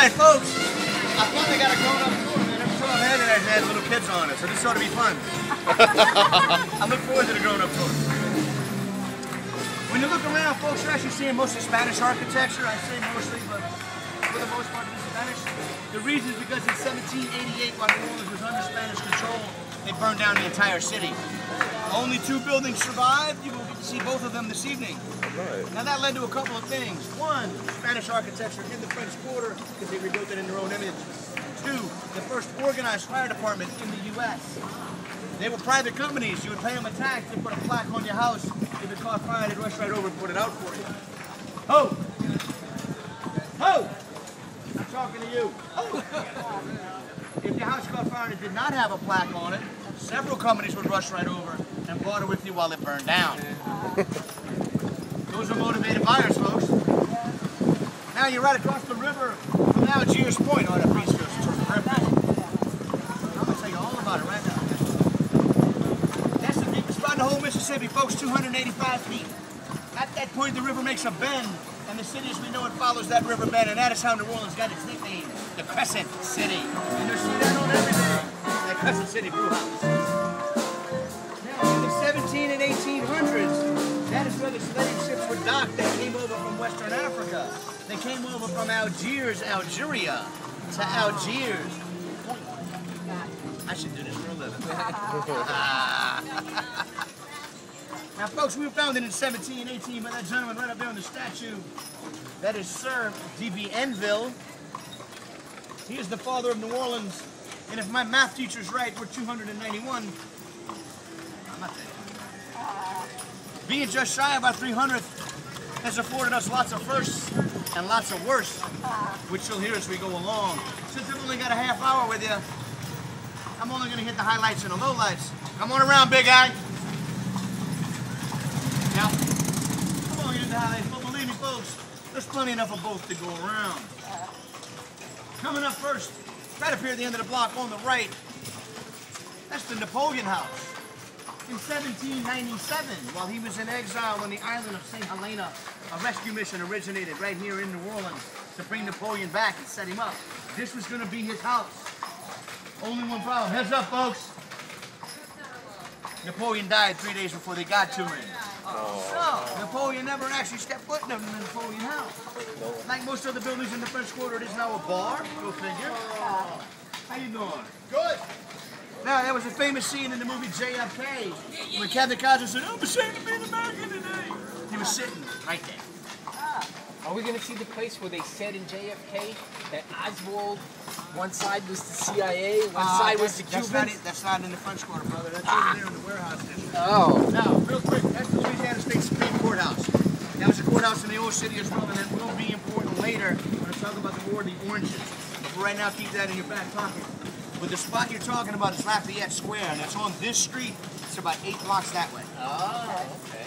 Alright folks, I finally got a grown-up tour, man. Every tour I've had it has had little kids on it, so this ought to be fun. I look forward to the grown-up tour. When you look around, folks, you're actually seeing mostly Spanish architecture. I say mostly, but for the most part it's Spanish. The reason is because in 1788, while New Orleans was under Spanish control, they burned down the entire city. Only 2 buildings survived. You will get to see both of them this evening. Right. Now that led to a couple of things. One, Spanish architecture in the French Quarter, because they rebuilt it in their own image. 2, the first organized fire department in the U.S. They were private companies. You would pay them a tax to put a plaque on your house. If it caught fire, they'd rush right over and put it out for you. Ho! Ho! I'm talking to you. Ho! If your house caught fire and it did not have a plaque on it, several companies would rush right over and bought it with you while it burned down. Those are motivated buyers, folks. Now you're right across the river from Algiers Point. Oh, that breeze feels terrific. I'm going to tell you all about it right now. That's the deepest spot in the whole Mississippi, folks, 285 feet. At that point, the river makes a bend, and the city as we know it follows that river bend, and that is how New Orleans got its nickname, the Crescent City. And you'll see that on everything, that Crescent City brew house. Now, in the 17 and 1800s, that is where the slave ships were docked that came over from Western Africa. They came over from Algiers, Algeria, to Algiers. I should do this for a living. Now, folks, we were founded in 1718 by that gentleman right up there on the statue. That is Sir D.B. Enville. He is the father of New Orleans. And if my math teacher's right, we're 291. I'm not there. Being just shy of our 300th has afforded us lots of firsts and lots of worsts, which you'll hear as we go along. Since I've only got a half hour with you, I'm only going to hit the highlights and the lowlights. Come on around, big guy. Now, I'm only going to hit the highlights, but believe me, folks, there's plenty enough of both to go around. Coming up first, right up here at the end of the block on the right, that's the Napoleon House. In 1797, while he was in exile on the island of St. Helena, a rescue mission originated right here in New Orleans to bring Napoleon back and set him up. This was going to be his house. Only one problem. Heads up, folks. Napoleon died 3 days before they got to him. So, Napoleon never actually stepped foot in the Napoleon house. Like most other buildings in the French Quarter, it is now a bar. Go figure. How you doing? Good. Now, that was a famous scene in the movie JFK when Captain Cosmo said, "I'm ashamed to be an American today." He was sitting right there. Are we going to see the place where they said in JFK that Oswald, one side was the CIA, one side was the Cubans? That's not in the French Quarter, brother. That's over there in the warehouse district. Oh. Now, real quick, that's the Louisiana State Supreme Courthouse. That was a courthouse in the old city as well, and that will be important later when I talk about the War of the Oranges. But for right now, keep that in your back pocket. But the spot you're talking about is Lafayette Square, and it's on this street. It's about 8 blocks that way. Oh, okay.